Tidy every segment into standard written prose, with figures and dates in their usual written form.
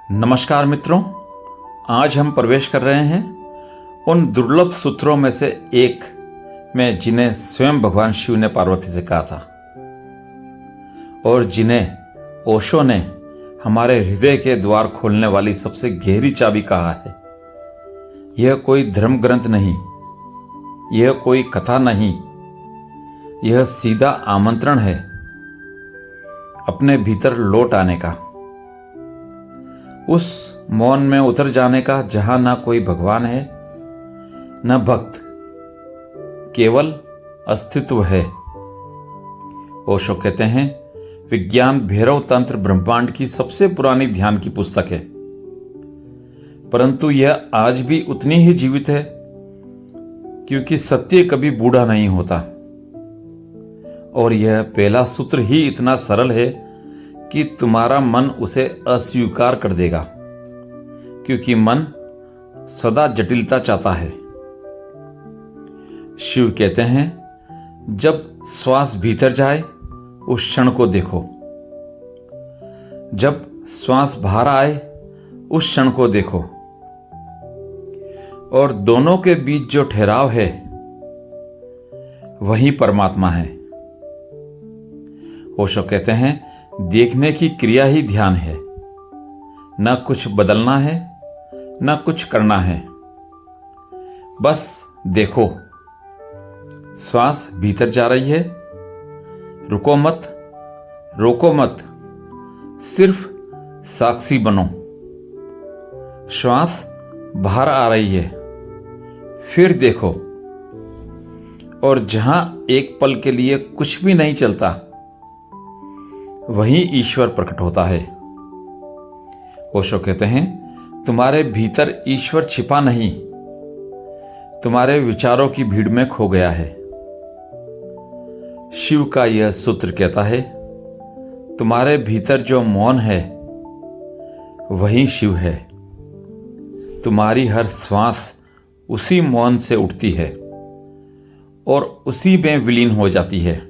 नमस्कार मित्रों, आज हम प्रवेश कर रहे हैं उन दुर्लभ सूत्रों में से एक में जिन्हें स्वयं भगवान शिव ने पार्वती से कहा था और जिन्हें ओशो ने हमारे हृदय के द्वार खोलने वाली सबसे गहरी चाबी कहा है। यह कोई धर्म ग्रंथ नहीं, यह कोई कथा नहीं, यह सीधा आमंत्रण है अपने भीतर लौट आने का, उस मौन में उतर जाने का जहां ना कोई भगवान है न भक्त, केवल अस्तित्व है। ओशो कहते हैं, विज्ञान भैरव तंत्र ब्रह्मांड की सबसे पुरानी ध्यान की पुस्तक है, परंतु यह आज भी उतनी ही जीवित है क्योंकि सत्य कभी बूढ़ा नहीं होता। और यह पहला सूत्र ही इतना सरल है कि तुम्हारा मन उसे अस्वीकार कर देगा, क्योंकि मन सदा जटिलता चाहता है। शिव कहते हैं, जब श्वास भीतर जाए उस क्षण को देखो, जब श्वास बाहर आए उस क्षण को देखो, और दोनों के बीच जो ठहराव है वही परमात्मा है। ओशो कहते हैं, देखने की क्रिया ही ध्यान है, न कुछ बदलना है न कुछ करना है, बस देखो। श्वास भीतर जा रही है, रुको मत, रोको मत, सिर्फ साक्षी बनो। श्वास बाहर आ रही है, फिर देखो, और जहां एक पल के लिए कुछ भी नहीं चलता वहीं ईश्वर प्रकट होता है। ओशो कहते हैं, तुम्हारे भीतर ईश्वर छिपा नहीं, तुम्हारे विचारों की भीड़ में खो गया है। शिव का यह सूत्र कहता है, तुम्हारे भीतर जो मौन है वही शिव है। तुम्हारी हर श्वास उसी मौन से उठती है और उसी में विलीन हो जाती है।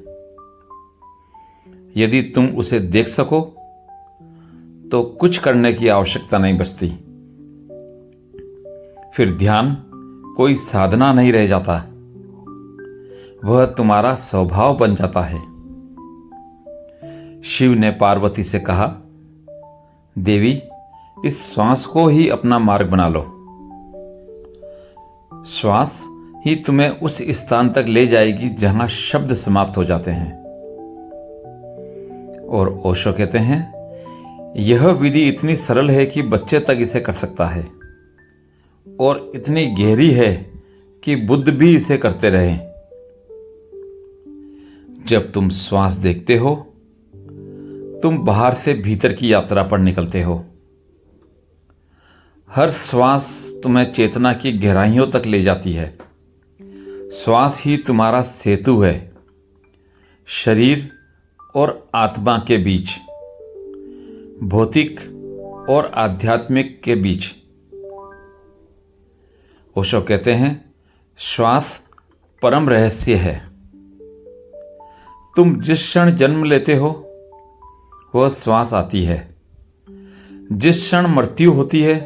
यदि तुम उसे देख सको तो कुछ करने की आवश्यकता नहीं बचती। फिर ध्यान कोई साधना नहीं रह जाता, वह तुम्हारा स्वभाव बन जाता है। शिव ने पार्वती से कहा, देवी, इस श्वास को ही अपना मार्ग बना लो। श्वास ही तुम्हें उस स्थान तक ले जाएगी जहां शब्द समाप्त हो जाते हैं। और ओशो कहते हैं, यह विधि इतनी सरल है कि बच्चे तक इसे कर सकता है, और इतनी गहरी है कि बुद्ध भी इसे करते रहे। जब तुम श्वास देखते हो, तुम बाहर से भीतर की यात्रा पर निकलते हो। हर श्वास तुम्हें चेतना की गहराइयों तक ले जाती है। श्वास ही तुम्हारा सेतु है, शरीर और आत्मा के बीच, भौतिक और आध्यात्मिक के बीच। ओशो कहते हैं, श्वास परम रहस्य है। तुम जिस क्षण जन्म लेते हो वह श्वास आती है, जिस क्षण मृत्यु होती है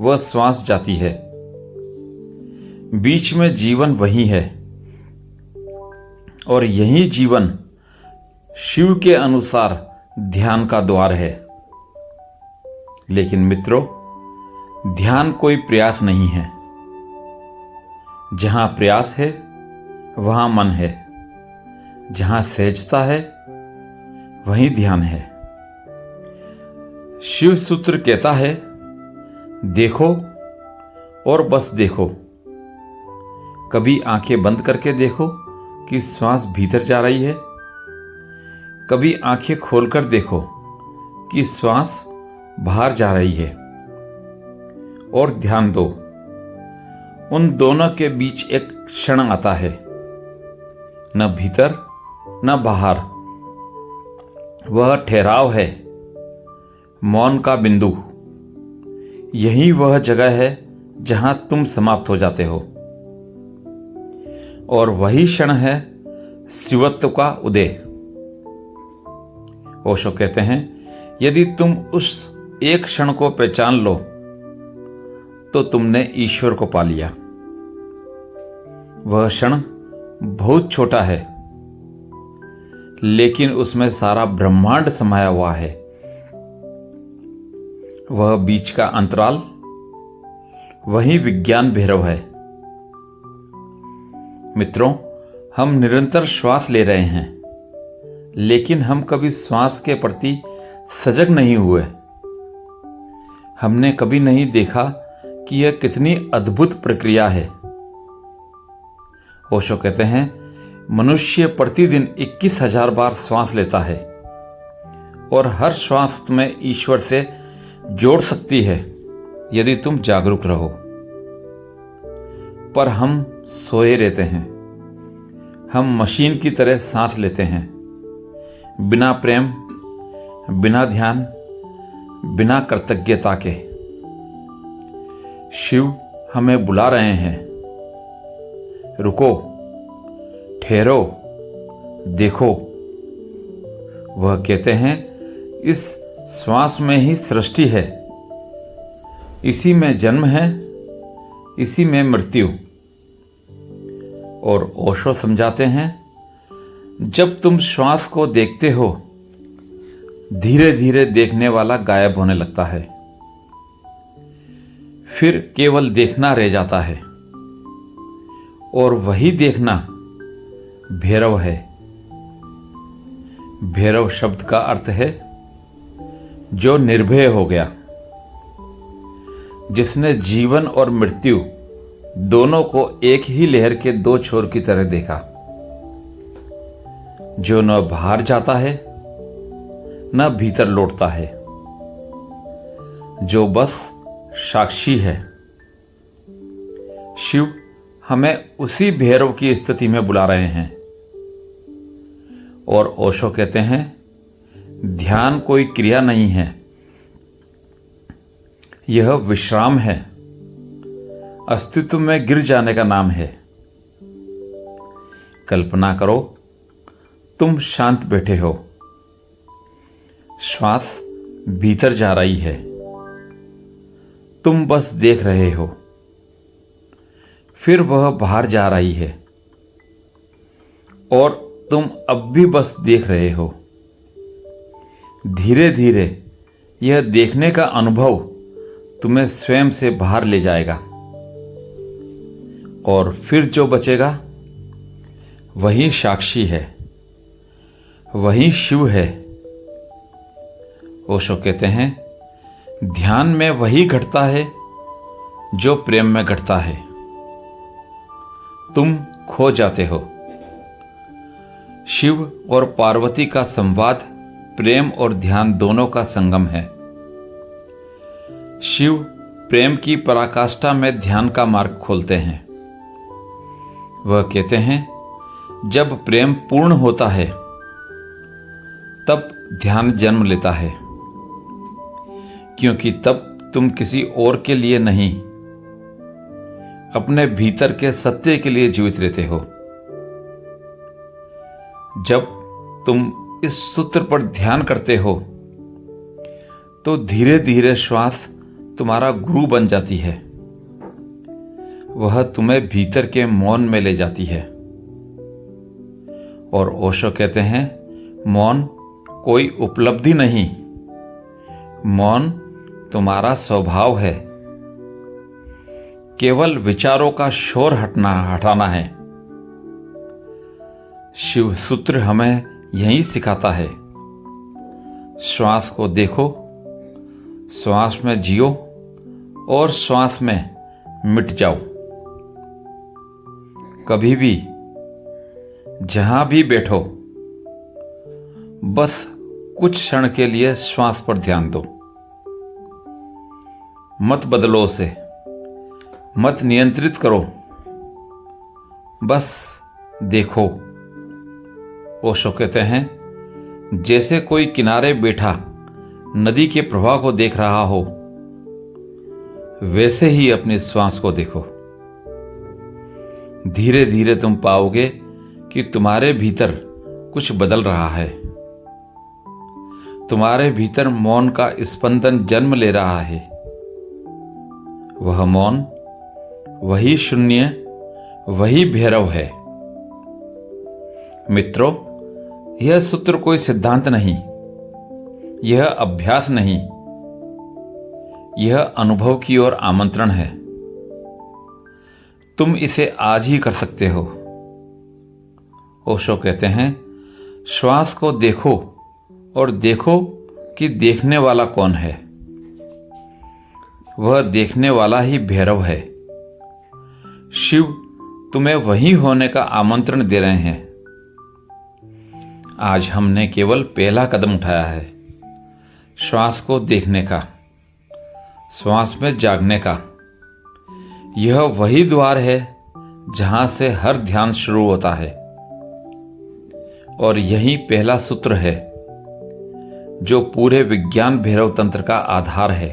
वह श्वास जाती है। बीच में जीवन वही है, और यही जीवन शिव के अनुसार ध्यान का द्वार है। लेकिन मित्रों, ध्यान कोई प्रयास नहीं है। जहां प्रयास है वहां मन है, जहां सहजता है वहीं ध्यान है। शिव सूत्र कहता है, देखो और बस देखो। कभी आंखें बंद करके देखो कि श्वास भीतर जा रही है, कभी आंखें खोलकर देखो कि श्वास बाहर जा रही है, और ध्यान दो, उन दोनों के बीच एक क्षण आता है, न भीतर न बाहर। वह ठहराव है, मौन का बिंदु। यही वह जगह है जहां तुम समाप्त हो जाते हो, और वही क्षण है शिवत्व का उदय। ओशो कहते हैं, यदि तुम उस एक क्षण को पहचान लो तो तुमने ईश्वर को पा लिया। वह क्षण बहुत छोटा है, लेकिन उसमें सारा ब्रह्मांड समाया हुआ है। वह बीच का अंतराल, वही विज्ञान भैरव है। मित्रों, हम निरंतर श्वास ले रहे हैं, लेकिन हम कभी श्वास के प्रति सजग नहीं हुए। हमने कभी नहीं देखा कि यह कितनी अद्भुत प्रक्रिया है। ओशो कहते हैं, मनुष्य प्रतिदिन 21,000 बार श्वास लेता है और हर श्वास तुम्हें ईश्वर से जोड़ सकती है यदि तुम जागरूक रहो। पर हम सोए रहते हैं। हम मशीन की तरह सांस लेते हैं, बिना प्रेम, बिना ध्यान, बिना कृतज्ञता के। शिव हमें बुला रहे हैं, रुको, ठहरो, देखो। वह कहते हैं, इस श्वास में ही सृष्टि है, इसी में जन्म है, इसी में मृत्यु। और ओशो समझाते हैं, जब तुम श्वास को देखते हो, धीरे धीरे देखने वाला गायब होने लगता है। फिर केवल देखना रह जाता है, और वही देखना भैरव है। भैरव शब्द का अर्थ है जो निर्भय हो गया, जिसने जीवन और मृत्यु दोनों को एक ही लहर के दो छोर की तरह देखा, जो न बाहर जाता है न भीतर लौटता है, जो बस साक्षी है। शिव हमें उसी भैरव की स्थिति में बुला रहे हैं। और ओशो कहते हैं, ध्यान कोई क्रिया नहीं है, यह विश्राम है, अस्तित्व में गिर जाने का नाम है। कल्पना करो, तुम शांत बैठे हो, श्वास भीतर जा रही है, तुम बस देख रहे हो, फिर वह बाहर जा रही है, और तुम अब भी बस देख रहे हो। धीरे धीरे यह देखने का अनुभव तुम्हें स्वयं से बाहर ले जाएगा, और फिर जो बचेगा वही साक्षी है, वही शिव है। ओशो कहते हैं, ध्यान में वही घटता है जो प्रेम में घटता है। तुम खो जाते हो। शिव और पार्वती का संवाद प्रेम और ध्यान दोनों का संगम है। शिव प्रेम की पराकाष्ठा में ध्यान का मार्ग खोलते हैं। वह कहते हैं, जब प्रेम पूर्ण होता है तब ध्यान जन्म लेता है, क्योंकि तब तुम किसी और के लिए नहीं, अपने भीतर के सत्य के लिए जीवित रहते हो। जब तुम इस सूत्र पर ध्यान करते हो तो धीरे धीरे श्वास तुम्हारा गुरु बन जाती है। वह तुम्हें भीतर के मौन में ले जाती है। और ओशो कहते हैं, मौन कोई उपलब्धि नहीं, मौन तुम्हारा स्वभाव है। केवल विचारों का शोर हटाना है। शिव सूत्र हमें यही सिखाता है। श्वास को देखो, श्वास में जियो और श्वास में मिट जाओ। कभी भी जहां भी बैठो, बस कुछ क्षण के लिए श्वास पर ध्यान दो। मत बदलो उसे, मत नियंत्रित करो, बस देखो। ओशो कहते हैं, जैसे कोई किनारे बैठा नदी के प्रवाह को देख रहा हो, वैसे ही अपनी श्वास को देखो। धीरे धीरे तुम पाओगे कि तुम्हारे भीतर कुछ बदल रहा है। तुम्हारे भीतर मौन का स्पंदन जन्म ले रहा है। वह मौन, वही शून्य, वही भैरव है। मित्रों, यह सूत्र कोई सिद्धांत नहीं, यह अभ्यास नहीं, यह अनुभव की ओर आमंत्रण है। तुम इसे आज ही कर सकते हो। ओशो कहते हैं, श्वास को देखो और देखो कि देखने वाला कौन है। वह देखने वाला ही भैरव है। शिव तुम्हें वही होने का आमंत्रण दे रहे हैं। आज हमने केवल पहला कदम उठाया है, श्वास को देखने का, श्वास में जागने का। यह वही द्वार है जहां से हर ध्यान शुरू होता है, और यही पहला सूत्र है जो पूरे विज्ञान भैरव तंत्र का आधार है।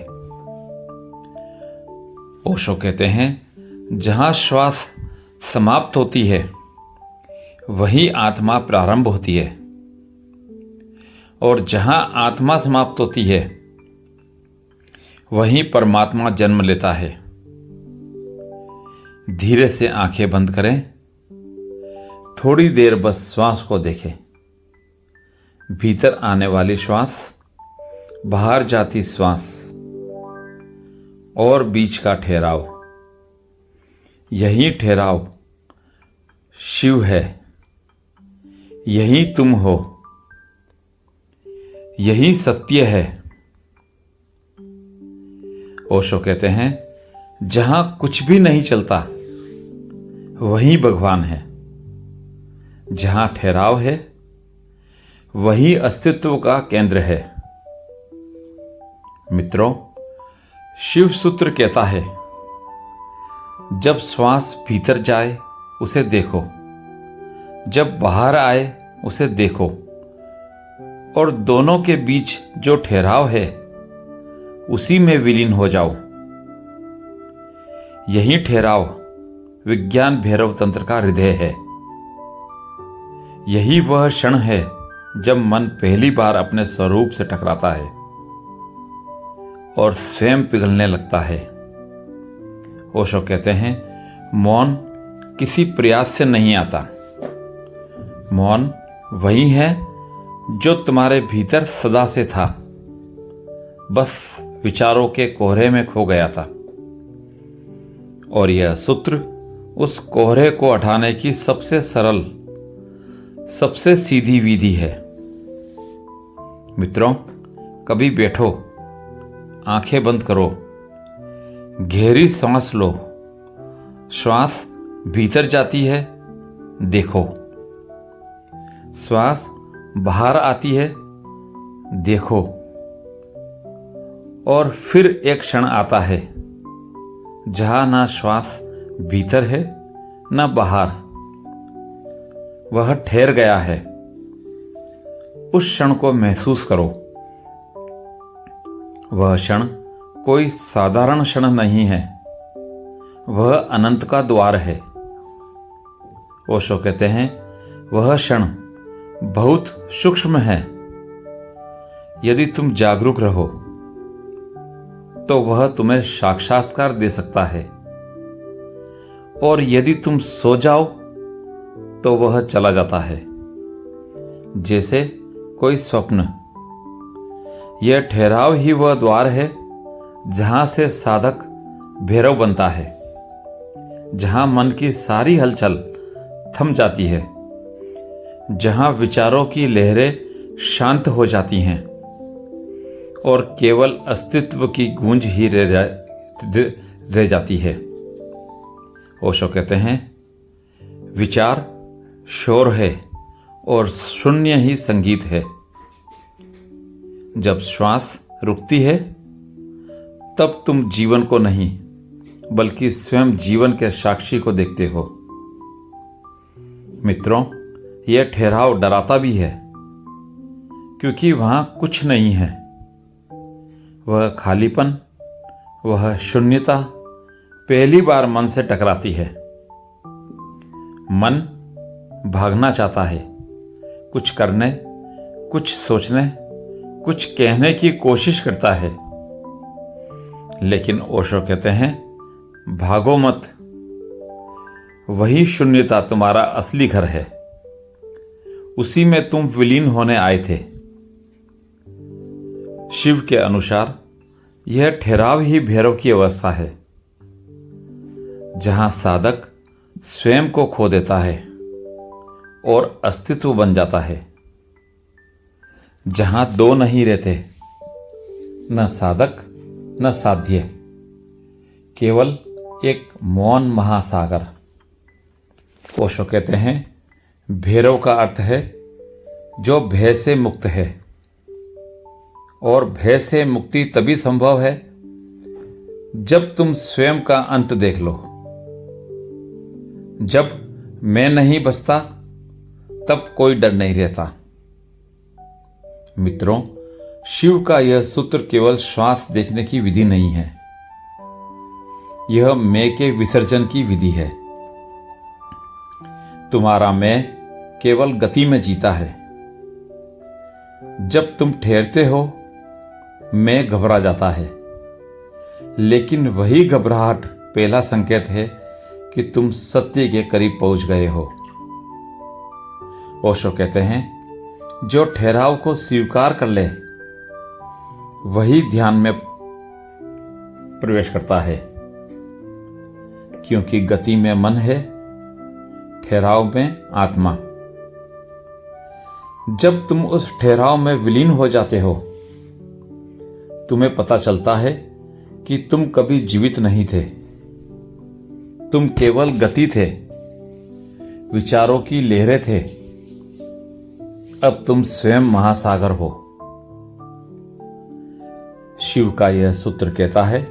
ओशो कहते हैं, जहां श्वास समाप्त होती है वही आत्मा प्रारंभ होती है, और जहां आत्मा समाप्त होती है वहीं परमात्मा जन्म लेता है। धीरे से आंखें बंद करें, थोड़ी देर बस श्वास को देखें। भीतर आने वाली श्वास, बाहर जाती श्वास और बीच का ठहराव, यही ठहराव शिव है। यही तुम हो, यही सत्य है। ओशो कहते हैं, जहां कुछ भी नहीं चलता वही भगवान है। जहां ठहराव है वही अस्तित्व का केंद्र है। मित्रों, शिव सूत्र कहता है, जब श्वास भीतर जाए उसे देखो, जब बाहर आए उसे देखो, और दोनों के बीच जो ठहराव है उसी में विलीन हो जाओ। यही ठहराव विज्ञान भैरव तंत्र का हृदय है। यही वह क्षण है जब मन पहली बार अपने स्वरूप से टकराता है और स्वयं पिघलने लगता है। ओशो कहते हैं, मौन किसी प्रयास से नहीं आता। मौन वही है जो तुम्हारे भीतर सदा से था, बस विचारों के कोहरे में खो गया था। और यह सूत्र उस कोहरे को हटाने की सबसे सरल, सबसे सीधी विधि है। मित्रों, कभी बैठो, आंखें बंद करो, गहरी सांस लो, श्वास भीतर जाती है, देखो, श्वास बाहर आती है, देखो, और फिर एक क्षण आता है जहां ना श्वास भीतर है ना बाहर, वह ठहर गया है। उस क्षण को महसूस करो। वह क्षण कोई साधारण क्षण नहीं है, वह अनंत का द्वार है। ओशो कहते हैं, वह क्षण बहुत सूक्ष्म है। यदि तुम जागरूक रहो तो वह तुम्हें साक्षात्कार दे सकता है, और यदि तुम सो जाओ तो वह चला जाता है, जैसे कोई स्वप्न। यह ठहराव ही वह द्वार है जहां से साधक भैरव बनता है, जहां मन की सारी हलचल थम जाती है, जहां विचारों की लहरें शांत हो जाती हैं और केवल अस्तित्व की गूंज ही रह जाती है। ओशो कहते हैं, विचार शोर है और शून्य ही संगीत है। जब श्वास रुकती है तब तुम जीवन को नहीं बल्कि स्वयं जीवन के साक्षी को देखते हो। मित्रों, यह ठहराव डराता भी है, क्योंकि वहां कुछ नहीं है। वह खालीपन, वह शून्यता पहली बार मन से टकराती है। मन भागना चाहता है, कुछ करने, कुछ सोचने, कुछ कहने की कोशिश करता है, लेकिन ओशो कहते हैं भागो मत, वही शून्यता तुम्हारा असली घर है, उसी में तुम विलीन होने आए थे। शिव के अनुसार यह ठहराव ही भैरव की अवस्था है, जहां साधक स्वयं को खो देता है और अस्तित्व बन जाता है, जहां दो नहीं रहते, न साधक न साध्य, केवल एक मौन महासागर। ओशो कहते हैं भैरव का अर्थ है जो भय से मुक्त है, और भय से मुक्ति तभी संभव है जब तुम स्वयं का अंत देख लो। जब मैं नहीं बचता तब कोई डर नहीं रहता। मित्रों, शिव का यह सूत्र केवल श्वास देखने की विधि नहीं है, यह मैं के विसर्जन की विधि है। तुम्हारा मैं केवल गति में जीता है। जब तुम ठहरते हो, मैं घबरा जाता है, लेकिन वही घबराहट पहला संकेत है कि तुम सत्य के करीब पहुंच गए हो। ओशो कहते हैं जो ठहराव को स्वीकार कर ले वही ध्यान में प्रवेश करता है, क्योंकि गति में मन है, ठहराव में आत्मा। जब तुम उस ठहराव में विलीन हो जाते हो, तुम्हें पता चलता है कि तुम कभी जीवित नहीं थे, तुम केवल गति थे, विचारों की लहरें थे। अब तुम स्वयं महासागर हो। शिव का यह सूत्र कहता है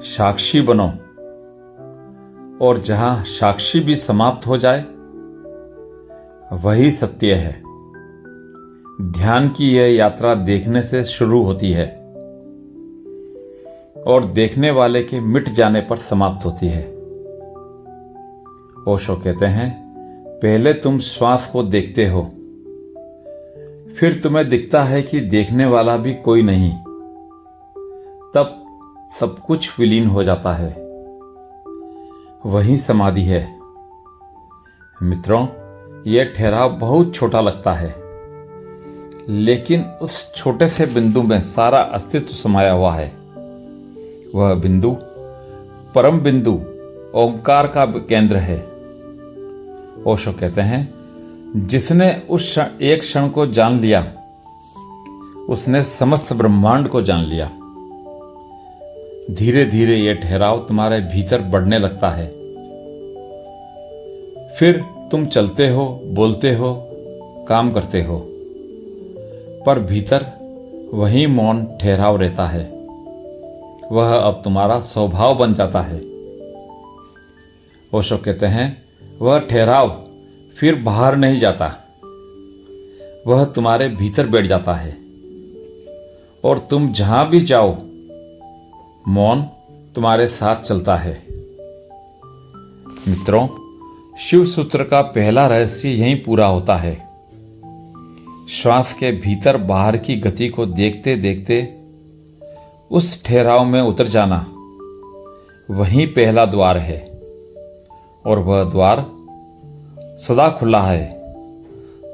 साक्षी बनो, और जहां साक्षी भी समाप्त हो जाए वही सत्य है। ध्यान की यह यात्रा देखने से शुरू होती है और देखने वाले के मिट जाने पर समाप्त होती है। ओशो कहते हैं पहले तुम श्वास को देखते हो, फिर तुम्हें दिखता है कि देखने वाला भी कोई नहीं, तब सब कुछ विलीन हो जाता है। वही समाधि है। मित्रों, यह ठहराव बहुत छोटा लगता है, लेकिन उस छोटे से बिंदु में सारा अस्तित्व समाया हुआ है। वह बिंदु परम बिंदु ओंकार का केंद्र है। ओशो कहते हैं जिसने उस एक क्षण को जान लिया, उसने समस्त ब्रह्मांड को जान लिया। धीरे धीरे यह ठहराव तुम्हारे भीतर बढ़ने लगता है। फिर तुम चलते हो, बोलते हो, काम करते हो, पर भीतर वही मौन ठहराव रहता है। वह अब तुम्हारा स्वभाव बन जाता है। ओशो कहते हैं वह ठहराव फिर बाहर नहीं जाता, वह तुम्हारे भीतर बैठ जाता है, और तुम जहां भी जाओ मौन तुम्हारे साथ चलता है। मित्रों, शिव सूत्र का पहला रहस्य यहीं पूरा होता है। श्वास के भीतर बाहर की गति को देखते देखते उस ठहराव में उतर जाना, वही पहला द्वार है, और वह द्वार सदा खुला है,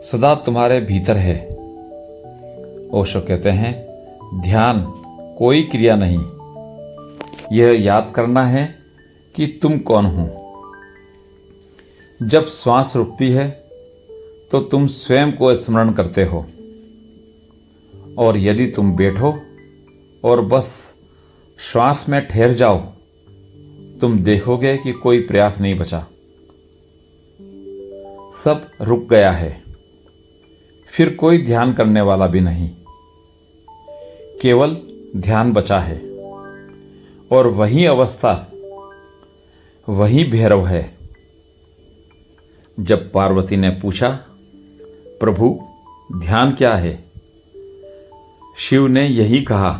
सदा तुम्हारे भीतर है। ओशो कहते हैं ध्यान कोई क्रिया नहीं, यह याद करना है कि तुम कौन हो। जब श्वास रुकती है तो तुम स्वयं को स्मरण करते हो, और यदि तुम बैठो और बस श्वास में ठहर जाओ, तुम देखोगे कि कोई प्रयास नहीं बचा, सब रुक गया है। फिर कोई ध्यान करने वाला भी नहीं, केवल ध्यान बचा है, और वही अवस्था, वही भैरव है। जब पार्वती ने पूछा प्रभु ध्यान क्या है, शिव ने यही कहा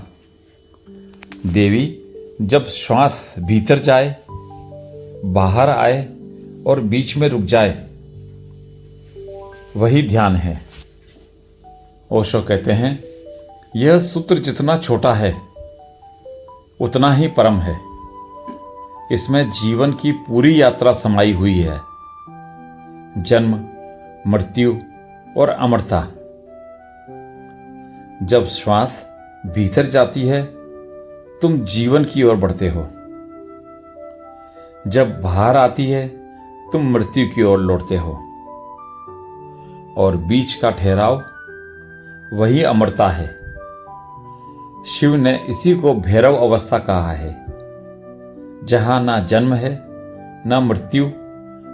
देवी, जब श्वास भीतर जाए, बाहर आए और बीच में रुक जाए, वही ध्यान है। ओशो कहते हैं यह सूत्र जितना छोटा है उतना ही परम है। इसमें जीवन की पूरी यात्रा समाई हुई है। जन्म, मृत्यु और अमरता। जब श्वास भीतर जाती है तुम जीवन की ओर बढ़ते हो। जब बाहर आती है तुम मृत्यु की ओर लौटते हो। और बीच का ठहराव वही अमरता है। शिव ने इसी को भैरव अवस्था कहा है, जहां ना जन्म है, न मृत्यु,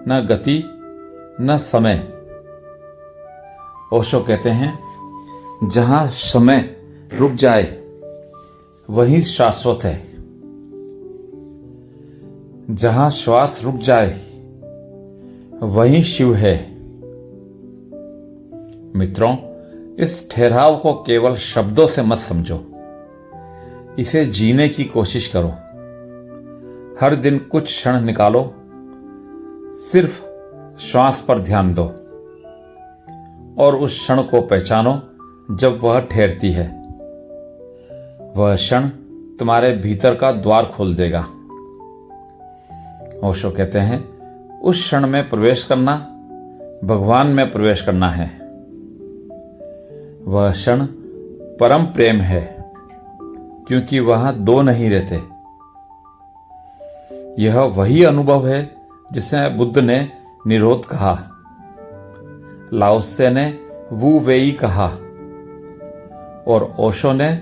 न गति, न समय। ओशो कहते हैं जहां समय रुक जाए वही शाश्वत है। जहां श्वास रुक जाए वही शिव है। मित्रों, इस ठहराव को केवल शब्दों से मत समझो, इसे जीने की कोशिश करो। हर दिन कुछ क्षण निकालो, सिर्फ श्वास पर ध्यान दो और उस क्षण को पहचानो जब वह ठहरती है। वह क्षण तुम्हारे भीतर का द्वार खोल देगा। ओशो कहते हैं उस क्षण में प्रवेश करना भगवान में प्रवेश करना है। वह क्षण परम प्रेम है, क्योंकि वहां दो नहीं रहते। यह वही अनुभव है जिसे बुद्ध ने निरोध कहा, लाओत्से ने वू वेई कहा और ओशो ने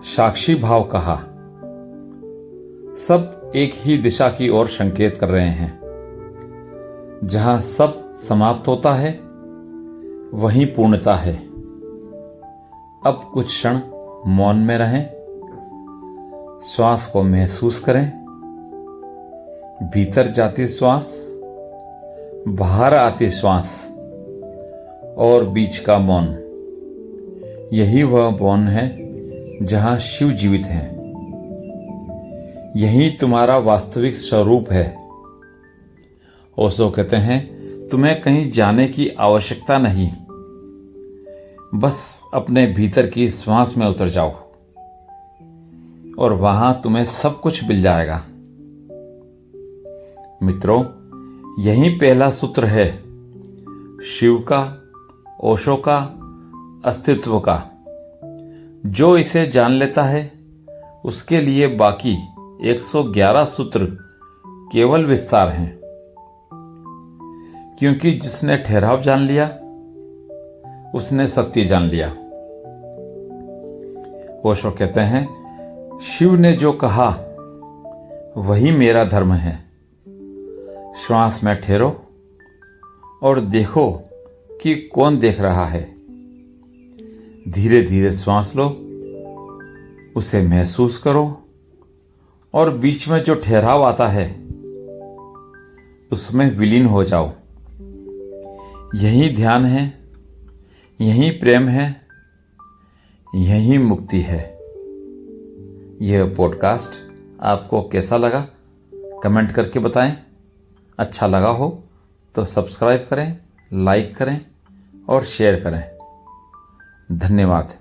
साक्षी भाव कहा। सब एक ही दिशा की ओर संकेत कर रहे हैं। जहां सब समाप्त होता है वहीं पूर्णता है। अब कुछ क्षण मौन में रहें, श्वास को महसूस करें। भीतर जाती श्वास, बाहर आती श्वास और बीच का मौन। यही वह मौन है जहां शिव जीवित है। यही तुम्हारा वास्तविक स्वरूप है। ओशो कहते हैं तुम्हें कहीं जाने की आवश्यकता नहीं, बस अपने भीतर की श्वास में उतर जाओ और वहां तुम्हें सब कुछ मिल जाएगा। मित्रों, यही पहला सूत्र है शिव का, ओशो का, अस्तित्व का। जो इसे जान लेता है उसके लिए बाकी 111 सूत्र केवल विस्तार हैं, क्योंकि जिसने ठहराव जान लिया उसने सत्य जान लिया। ओशो कहते हैं शिव ने जो कहा वही मेरा धर्म है। श्वास में ठहरो और देखो कि कौन देख रहा है। धीरे धीरे श्वास लो, उसे महसूस करो और बीच में जो ठहराव आता है उसमें विलीन हो जाओ। यही ध्यान है, यही प्रेम है, यही मुक्ति है। यह पॉडकास्ट आपको कैसा लगा कमेंट करके बताएं। अच्छा लगा हो तो सब्सक्राइब करें, लाइक करें और शेयर करें। धन्यवाद।